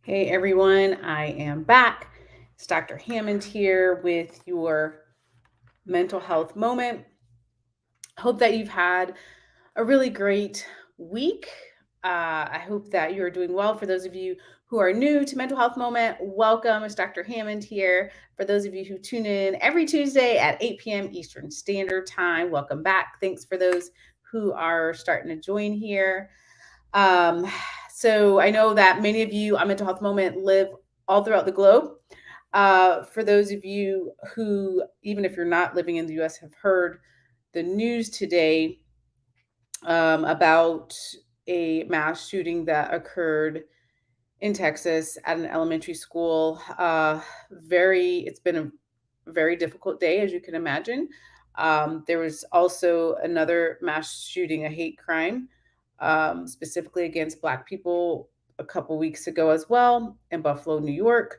Hey everyone, I am back. It's Dr. Hammond here with your mental health moment. Hope that you've had a really great week. I hope that you are doing well. For those of you who are new to Mental Health Moment, welcome. It's Dr. Hammond here. For those of you who tune in every Tuesday at 8 p.m. Eastern Standard Time, welcome back. Thanks for those who are starting to join here. Um, so I know that many of you on Mental Health Moment live all throughout the globe. For those of you who, even if you're not living in the US, have heard the news today about a mass shooting that occurred in Texas at an elementary school. It's been a very difficult day, as you can imagine. There was also another mass shooting, a hate crime, specifically against Black people a couple weeks ago as well in Buffalo, New York.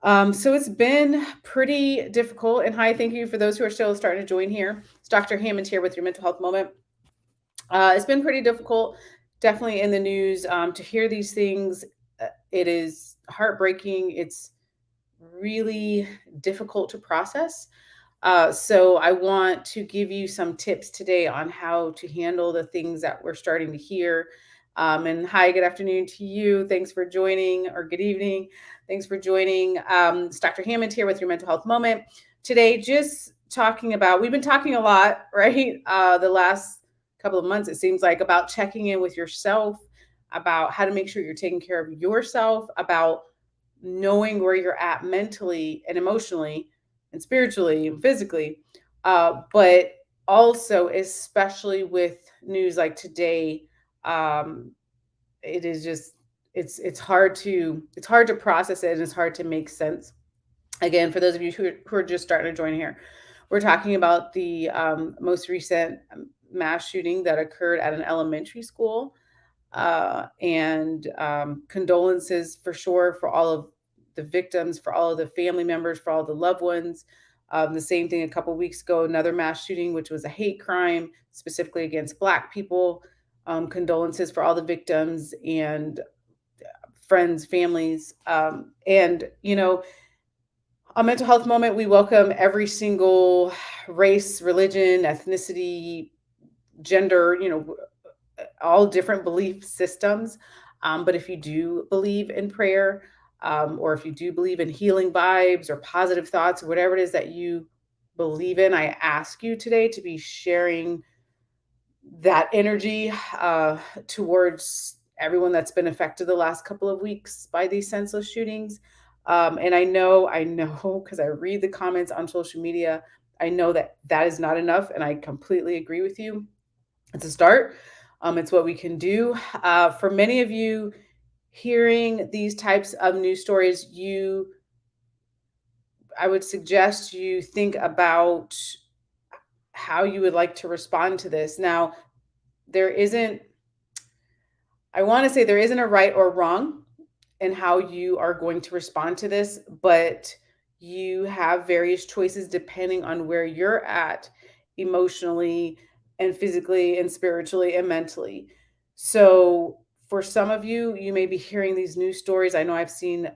So it's been pretty difficult. And hi, thank you for those who are still starting to join here. It's Dr. Hammond here with your mental health moment. It's been pretty difficult, definitely in the news to hear these things. It is heartbreaking. It's really difficult to process. So I want to give you some tips today on how to handle the things that we're starting to hear. And hi, good afternoon to you. Thanks for joining, or good evening. Thanks for joining. It's Dr. Hammond here with your mental health moment. Today, just talking about, we've been talking a lot, right? The last couple of months, it seems like, about checking in with yourself, about how to make sure you're taking care of yourself, about knowing where you're at mentally and emotionally and spiritually and physically. But also, especially with news like today, um, it is just it's hard to process it, and it's hard to make sense. Again, for those of you who are just starting to join here, we're talking about the most recent mass shooting that occurred at an elementary school. And condolences for sure for all of the victims, for all of the family members, for all the loved ones. The same thing a couple weeks ago, another mass shooting, which was a hate crime specifically against Black people. Condolences for all the victims and friends, families. A mental health moment, we welcome every single race, religion, ethnicity, gender, all different belief systems. But if you do believe in prayer, or if you do believe in healing vibes or positive thoughts, or whatever it is that you believe in, I ask you today to be sharing that energy towards everyone that's been affected the last couple of weeks by these senseless shootings. And I know, because I read the comments on social media, I know that that is not enough. And I completely agree with you. It's a start. It's what we can do. For many of you, hearing these types of news stories, I would suggest you think about how you would like to respond to this. Now, there isn't, I want to say there isn't a right or wrong in how you are going to respond to this, but you have various choices depending on where you're at emotionally and physically and spiritually and mentally. So, for some of you, you may be hearing these news stories. I know I've seen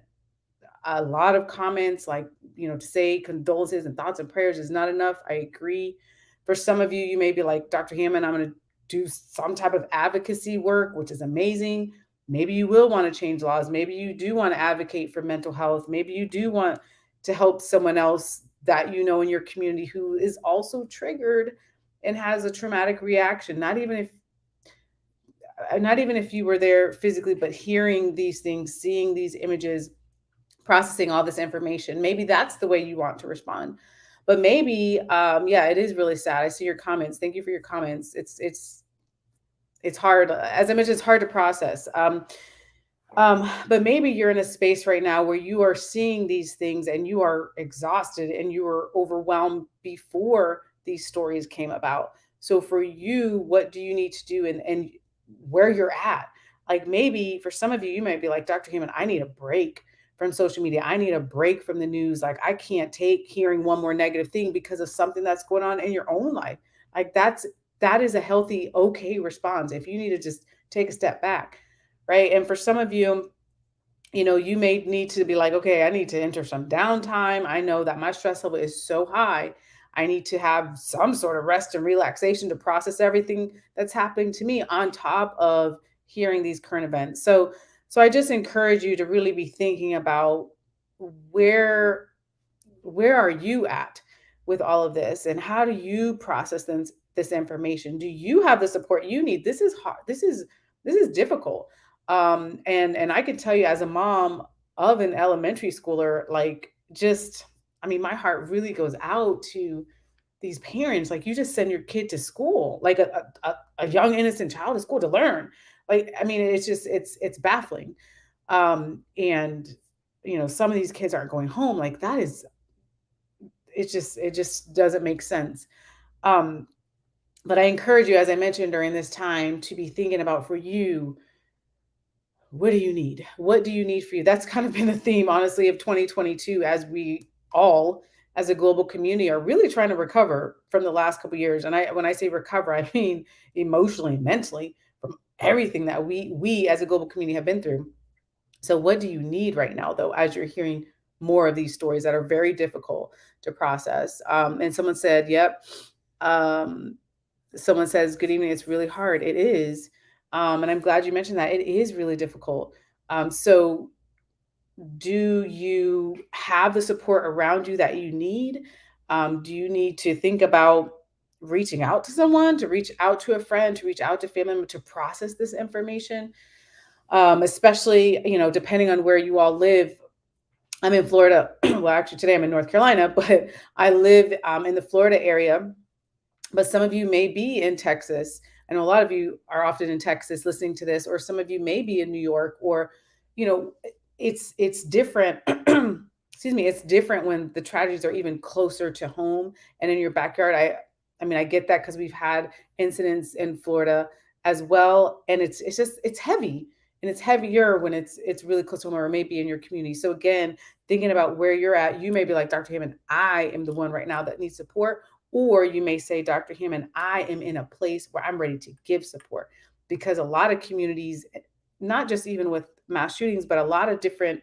a lot of comments like, to say condolences and thoughts and prayers is not enough. I agree. For some of you, you may be like, Dr. Hammond, I'm going to do some type of advocacy work, which is amazing. Maybe you will want to change laws. Maybe you do want to advocate for mental health. Maybe you do want to help someone else that you know in your community who is also triggered and has a traumatic reaction. Not even if you were there physically, but hearing these things, seeing these images, processing all this information. Maybe that's the way you want to respond. But maybe, yeah, it is really sad. I see your comments. Thank you for your comments. It's hard. As I mentioned, it's hard to process. But maybe you're in a space right now where you are seeing these things and you are exhausted and you are overwhelmed before these stories came about. So for you, what do you need to do, and where you're at? Like, maybe for some of you, you might be like, Dr. Heyman, I need a break from social media. I need a break from the news. Like, I can't take hearing one more negative thing because of something that's going on in your own life. Like, that is a healthy, okay response if you need to just take a step back, right? And for some of you, You may need to be like, okay, I need to enter some downtime. I know that my stress level is so high. I need to have some sort of rest and relaxation to process everything that's happening to me on top of hearing these current events. So I just encourage you to really be thinking about where where are you at with all of this, and how do you process this information? Do you have the support you need? This is hard. This is difficult. And I can tell you, as a mom of an elementary schooler, like, just, I mean, my heart really goes out to these parents. Like, you just send your kid to school, like a young innocent child to school to learn. Like, I mean, it's just it's baffling. And some of these kids aren't going home. Like, that is, it just doesn't make sense. Um, but I encourage you, as I mentioned, during this time, to be thinking about, for you, what do you need? What do you need for you? That's kind of been the theme, honestly, of 2022, as we all, as a global community, are really trying to recover from the last couple of years. And when I say recover, I mean emotionally, mentally, from everything that we as a global community have been through. So, what do you need right now, though, as you're hearing more of these stories that are very difficult to process? And someone said, "Yep." Um, Someone says, "Good evening. It's really hard." It is, and I'm glad you mentioned that. It is really difficult. So, do you have the support around you that you need? Do you need to think about reaching out to someone, to reach out to a friend, to reach out to family member, to process this information? Especially, depending on where you all live. I'm in Florida. Well, actually, today I'm in North Carolina, but I live in the Florida area. But some of you may be in Texas. I know a lot of you are often in Texas listening to this, or some of you may be in New York, or, you know, it's different. Excuse me, it's different when the tragedies are even closer to home and in your backyard. I mean, I get that because we've had incidents in Florida as well, and it's just it's heavy, and it's heavier when it's really close to home, or maybe in your community. So again, thinking about where you're at, you may be like, Dr. Hammond, I am the one right now that needs support. Or you may say, Dr. Hammond, I am in a place where I'm ready to give support. Because a lot of communities, not just even with mass shootings, but a lot of different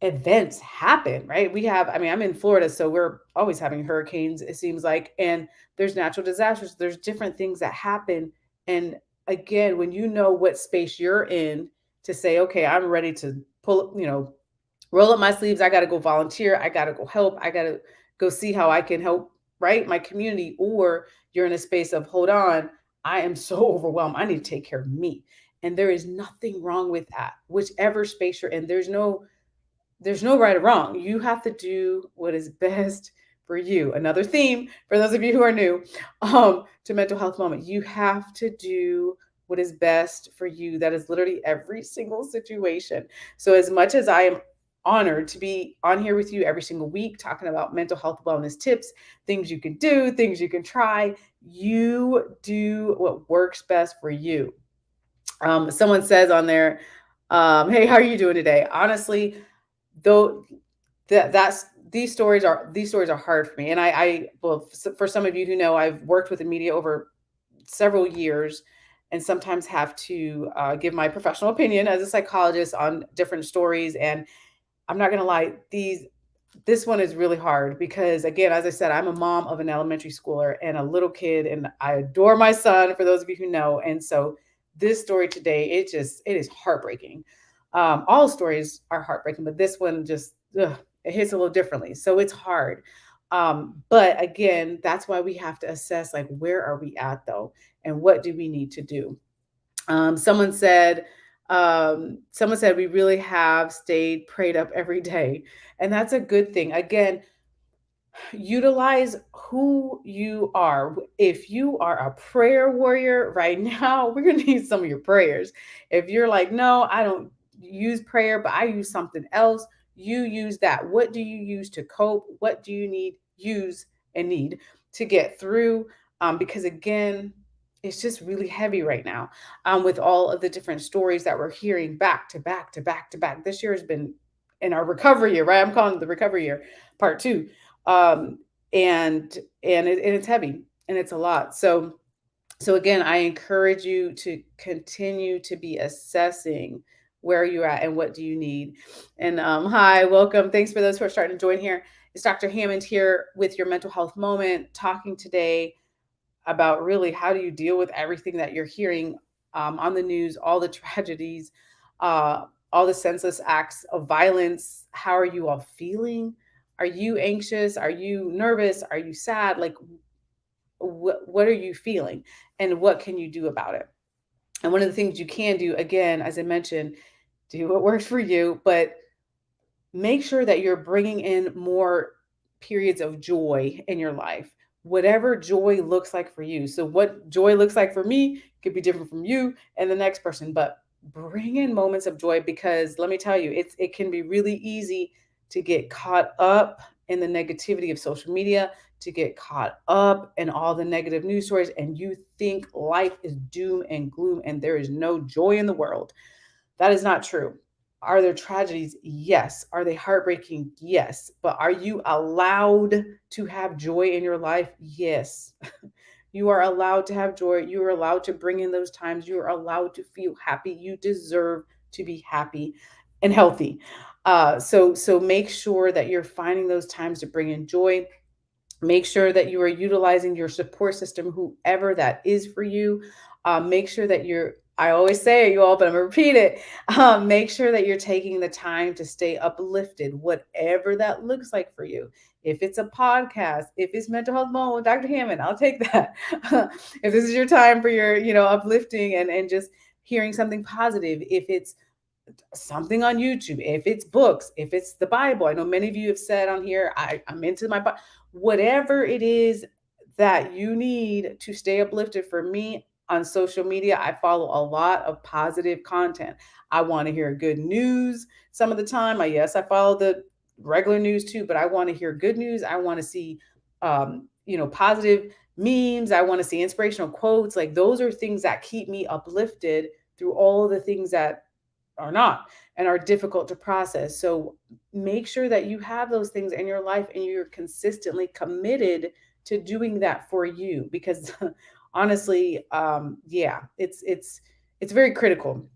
events happen, right? I mean, I'm in Florida, so we're always having hurricanes, it seems like, and there's natural disasters, there's different things that happen. And again, when you know what space you're in, to say, okay, I'm ready to roll up my sleeves. I got to go volunteer. I got to go help. I got to go see how I can help, right? My community. Or you're in a space of, hold on, I am so overwhelmed. I need to take care of me. And there is nothing wrong with that. Whichever space you're in, there's no right or wrong. You have to do what is best for you. Another theme for those of you who are new to mental health moment. You have to do what is best for you. That is literally every single situation. So as much as I am honored to be on here with you every single week talking about mental health wellness tips, things you can do, things you can try, you do what works best for you. Someone says on there, hey, how are you doing today? Honestly, though, that's these stories are hard for me. And well, for some of you who know, I've worked with the media over several years, and sometimes have to give my professional opinion as a psychologist on different stories. And I'm not going to lie, this one is really hard because, again, as I said, I'm a mom of an elementary schooler and a little kid, and I adore my son, for those of you who know. And so this story today, it is heartbreaking. All stories are heartbreaking, but this one just, it hits a little differently. So it's hard. But again, that's why we have to assess, like, where are we at, though, and what do we need to do? Um, someone said, someone said, we really have stayed prayed up every day. And that's a good thing. Again, utilize who you are. If you are a prayer warrior right now, we're going to need some of your prayers. If you're like, no, I don't use prayer, but I use something else, you use that. What do you use to cope? What do you use and need to get through? Because again, it's just really heavy right now, with all of the different stories that we're hearing back to back to back to back. This year has been in our recovery year, right? I'm calling it the recovery year, part two. um and it's heavy, and it's a lot. So again, I encourage you to continue to be assessing Where are you at and what do you need? And hi, welcome. Thanks for those who are starting to join here. It's Dr. Hammond here with your mental health moment, talking today about really how do you deal with everything that you're hearing on the news, all the tragedies, all the senseless acts of violence. How are you all feeling? Are you anxious? Are you nervous? Are you sad? Like, what are you feeling? And what can you do about it? And one of the things you can do, again, as I mentioned, do what works for you, but make sure that you're bringing in more periods of joy in your life, whatever joy looks like for you. So, what joy looks like for me could be different from you and the next person, but bring in moments of joy because let me tell you, it can be really easy to get caught up in the negativity of social media, to get caught up in all the negative news stories, and you think life is doom and gloom and there is no joy in the world. That is not true. Are there tragedies? Yes. Are they heartbreaking? Yes. But are you allowed to have joy in your life? Yes. You are allowed to have joy. You are allowed to bring in those times. You are allowed to feel happy. You deserve to be happy and healthy. So make sure that you're finding those times to bring in joy. Make sure that you are utilizing your support system, whoever that is for you. Make sure that I always say it, you all, but I'm gonna repeat it. Make sure that you're taking the time to stay uplifted, whatever that looks like for you. If it's a podcast, if it's mental health moment with Dr. Hammond, I'll take that. If this is your time for your, uplifting and just hearing something positive, if it's something on YouTube, if it's books, if it's the Bible. I know many of you have said on here, I'm into my Bible. Whatever it is that you need to stay uplifted. For me on social media, I follow a lot of positive content. I want to hear good news some of the time. Yes, I follow the regular news too, but I want to hear good news. I want to see, positive memes. I want to see inspirational quotes. Like those are things that keep me uplifted through all the things that are not and are difficult to process. So make sure that you have those things in your life and you're consistently committed to doing that for you because honestly, yeah, it's very critical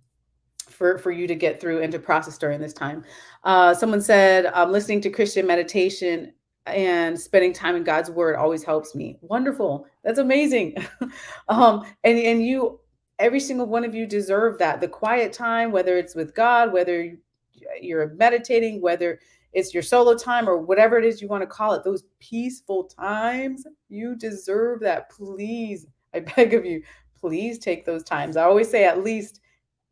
for you to get through and to process during this time. Someone said, listening to Christian meditation and spending time in God's word always helps me. Wonderful. That's amazing. And you, every single one of you deserve that. The quiet time, whether it's with God, whether you're meditating, whether it's your solo time or whatever it is you want to call it, those peaceful times, you deserve that. Please, I beg of you, please take those times. I always say at least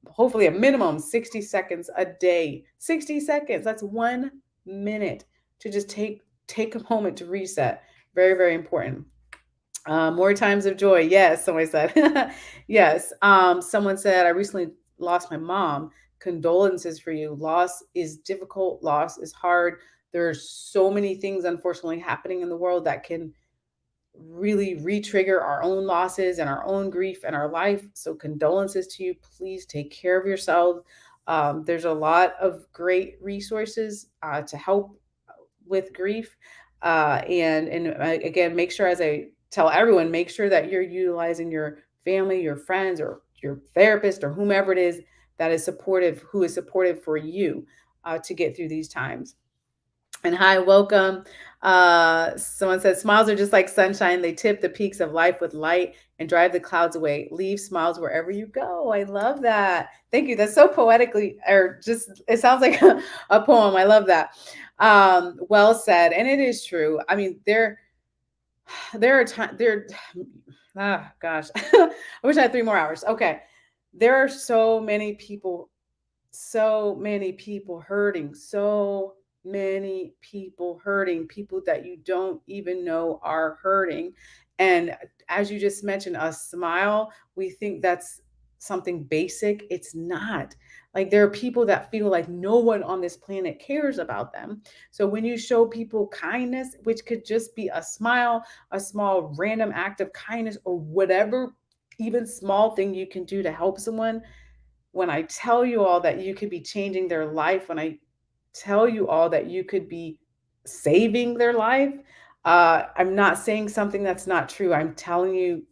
hopefully a minimum 60 seconds a day. 60 seconds, that's 1 minute to just take a moment to reset. Very, very important. More times of joy. Yes, someone said. Yes. Someone said, I recently lost my mom. Condolences for you. Loss is difficult. Loss is hard. There's so many things, unfortunately, happening in the world that can really re-trigger our own losses and our own grief and our life. So condolences to you. Please take care of yourself. There's a lot of great resources to help with grief. And again, make sure, as I tell everyone, make sure that you're utilizing your family, your friends, or your therapist, or whomever it is that is supportive, who is supportive for you to get through these times. And hi, welcome. Someone says smiles are just like sunshine. They tip the peaks of life with light and drive the clouds away. Leave smiles wherever you go. I love that. Thank you. That's so poetically, or just it sounds like a poem. I love that. Well said, and it is true. I mean, there are times there. Ah, gosh, I wish I had 3 more hours. Okay, there are so many people hurting, so many people hurting, people that you don't even know are hurting. And as you just mentioned, a smile, we think that's something basic. It's not. Like there are people that feel like no one on this planet cares about them. So when you show people kindness, which could just be a smile, a small random act of kindness, or whatever, even small thing you can do to help someone, when I tell you all that you could be changing their life, when I tell you all that you could be saving their life, I'm not saying something that's not true. I'm telling you,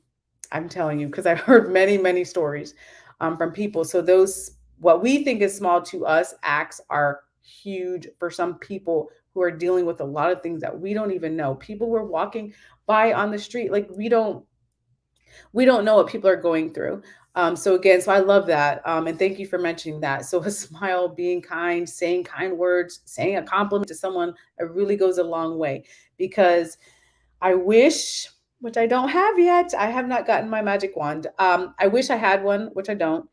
because I've heard many, many stories from people. So those what we think is small to us acts are huge for some people who are dealing with a lot of things that we don't even know. People were walking by on the street, like we don't know what people are going through. So again, so I love that. And thank you for mentioning that. So a smile, being kind, saying kind words, saying a compliment to someone, it really goes a long way, because I wish, which I don't have yet, I have not gotten my magic wand. I wish I had one, which I don't,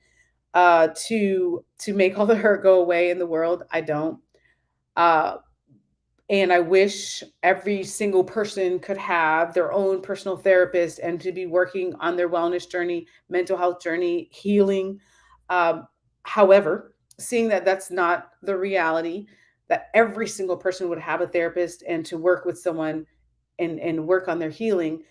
to make all the hurt go away in the world. I don't. Uh, and I wish every single person could have their own personal therapist and to be working on their wellness journey, mental health journey, healing. Um, However, seeing that that's not the reality, that every single person would have a therapist and to work with someone and work on their healing,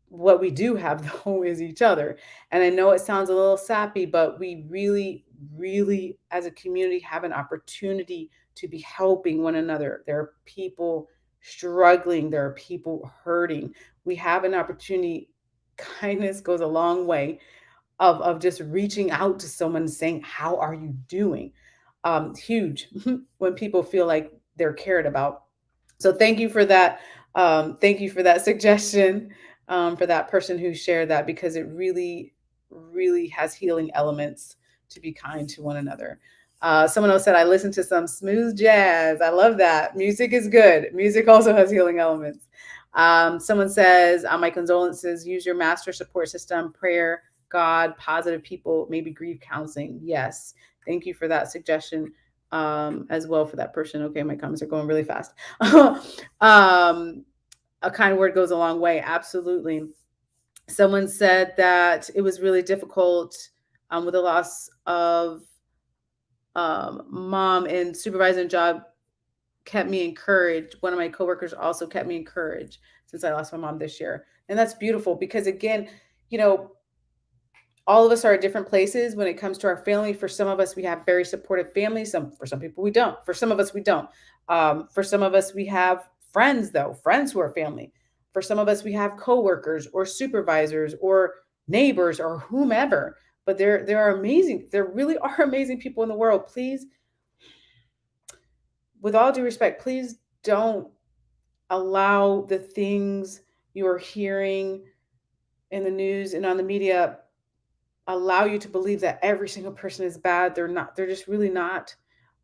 what we do have though is each other. And I know it sounds a little sappy, but we really, really, as a community, have an opportunity to be helping one another. There are people struggling, there are people hurting. We have an opportunity. Kindness goes a long way of just reaching out to someone and saying, how are you doing? Huge when people feel like they're cared about. So thank you for that. Thank you for that suggestion, for that person who shared that, because it really, really has healing elements to be kind to one another. Someone else said, I listen to some smooth jazz. I love that. Music is good. Music also has healing elements. Someone says, my condolences, use your master support system, prayer, God, positive people, maybe grief counseling. Yes. Thank you for that suggestion, as well, for that person. Okay, my comments are going really fast. A kind word goes a long way. Absolutely. Someone said that it was really difficult, with the loss of, mom, and supervising job kept me encouraged. One of my coworkers also kept me encouraged since I lost my mom this year. And that's beautiful because, again, you know, all of us are at different places when it comes to our family. For some of us, we have very supportive families. For some people, we don't. For some of us, we don't. For some of us, we have friends, though, friends who are family. For some of us, we have coworkers or supervisors or neighbors or whomever. But there are amazing. There really are amazing people in the world. Please, with all due respect, please don't allow the things you are hearing in the news and on the media allow you to believe that every single person is bad. They're not. They're just really not.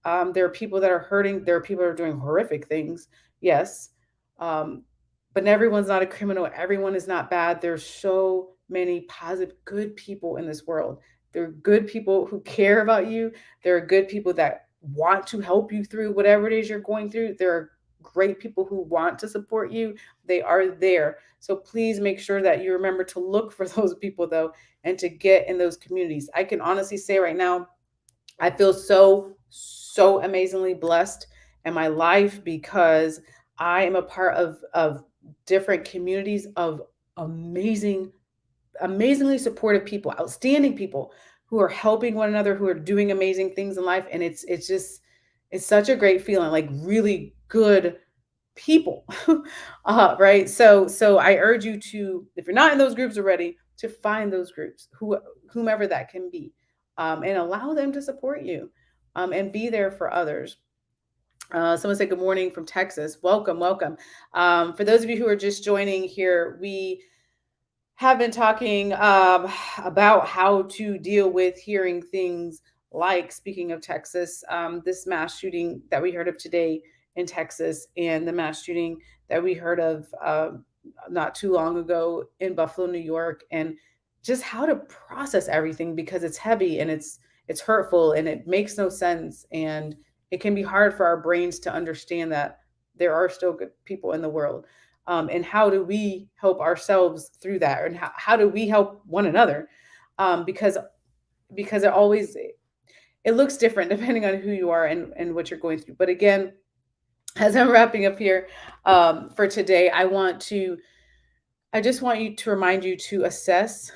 There are people that are hurting. There are people that are doing horrific things. Yes. Um, but everyone's not a criminal. Everyone is not bad. There's so many positive, good people in this world. There are good people who care about you. There are good people that want to help you through whatever it is you're going through. There are great people who want to support you. They are there. So please make sure that you remember to look for those people, though, and to get in those communities. I can honestly say right now, I feel so, so amazingly blessed in my life because I am a part of different communities of amazing, amazingly supportive people, outstanding people who are helping one another, who are doing amazing things in life. And it's just, it's such a great feeling, like really good people. Right. So I urge you to, if you're not in those groups already, to find those groups, whomever that can be, and allow them to support you, and be there for others. Someone said good morning from Texas. Welcome, welcome. For those of you who are just joining here, we have been talking, about how to deal with hearing things like, speaking of Texas, this mass shooting that we heard of today in Texas, and the mass shooting that we heard of, not too long ago in Buffalo, New York, and just how to process everything because it's heavy and it's hurtful and it makes no sense, and it can be hard for our brains to understand that there are still good people in the world. And how do we help ourselves through that, and how do we help one another, because it looks different depending on who you are and what you're going through. But again, as I'm wrapping up here, for today, I just want you to remind you to assess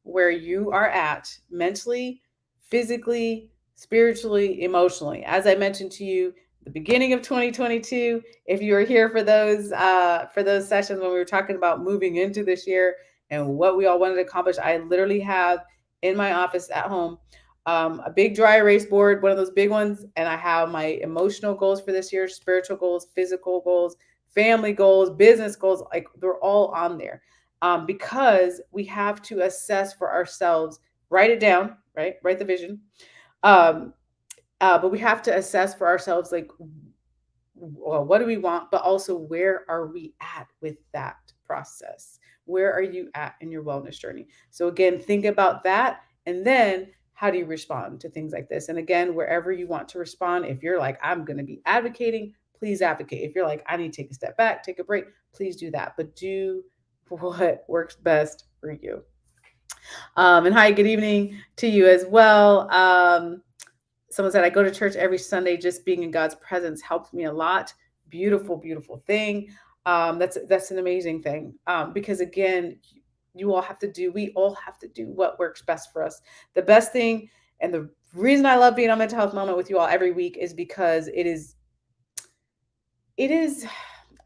where you are at mentally, physically, spiritually, emotionally. As I mentioned to you, the beginning of 2022, if you were here for those sessions when we were talking about moving into this year and what we all wanted to accomplish, I literally have in my office at home, a big dry erase board, one of those big ones, and I have my emotional goals for this year, spiritual goals, physical goals, family goals, business goals. Like they're all on there, because we have to assess for ourselves. Write it down, right? Write the vision. Um, but we have to assess for ourselves, like, well, what do we want, but also where are we at with that process? Where are you at in your wellness journey? So again, think about that, and then how do you respond to things like this? And again, wherever you want to respond, if you're like, I'm going to be advocating, please advocate. If you're like, I need to take a step back, take a break, please do that, but do what works best for you. And hi, good evening to you as well. Someone said, I go to church every Sunday. Just being in God's presence helps me a lot. Beautiful, beautiful thing. That's an amazing thing. Because again, we all have to do what works best for us. The best thing, and the reason I love being on Mental Health Moment with you all every week is because it is,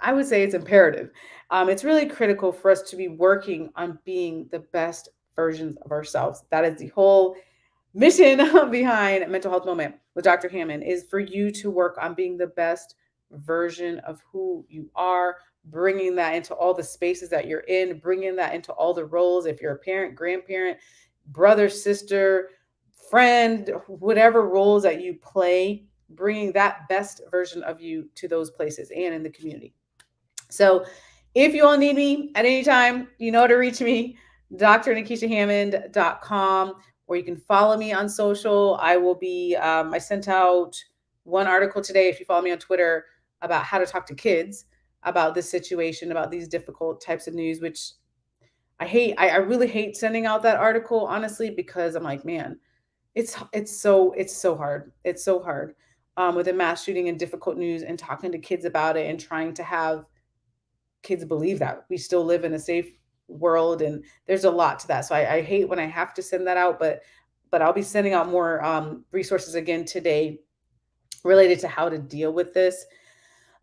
I would say it's imperative. It's really critical for us to be working on being the best versions of ourselves. That is the whole mission behind Mental Health Moment with Dr. Hammond, is for you to work on being the best version of who you are, bringing that into all the spaces that you're in, bringing that into all the roles. If you're a parent, grandparent, brother, sister, friend, whatever roles that you play, bringing that best version of you to those places and in the community. So if you all need me at any time, you know how to reach me, drnikishahammond.com, or you can follow me on social. I sent out one article today, if you follow me on Twitter, about how to talk to kids about this situation, about these difficult types of news, which I hate. I really hate sending out that article, honestly, because I'm like, man, it's so hard. It's so hard, with a mass shooting and difficult news, and talking to kids about it and trying to have kids believe that we still live in a safe world, and there's a lot to that. So I hate when I have to send that out, but I'll be sending out more resources again today related to how to deal with this.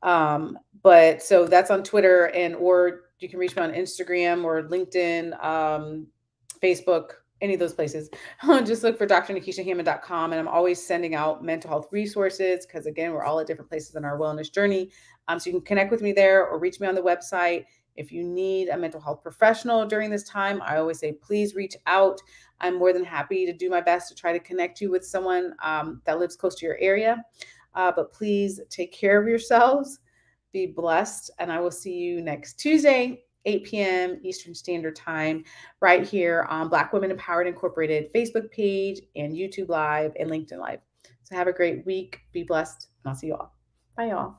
But so that's on Twitter, and or you can reach me on Instagram or LinkedIn, Facebook, any of those places. Just look for drnikishahammond.com. And I'm always sending out mental health resources because, again, we're all at different places in our wellness journey. So you can connect with me there or reach me on the website. If you need a mental health professional during this time, I always say, please reach out. I'm more than happy to do my best to try to connect you with someone that lives close to your area. But please take care of yourselves. Be blessed. And I will see you next Tuesday, 8 p.m. Eastern Standard Time, right here on Black Women Empowered Incorporated Facebook page and YouTube Live and LinkedIn Live. So have a great week. Be blessed. And I'll see you all. Bye, y'all.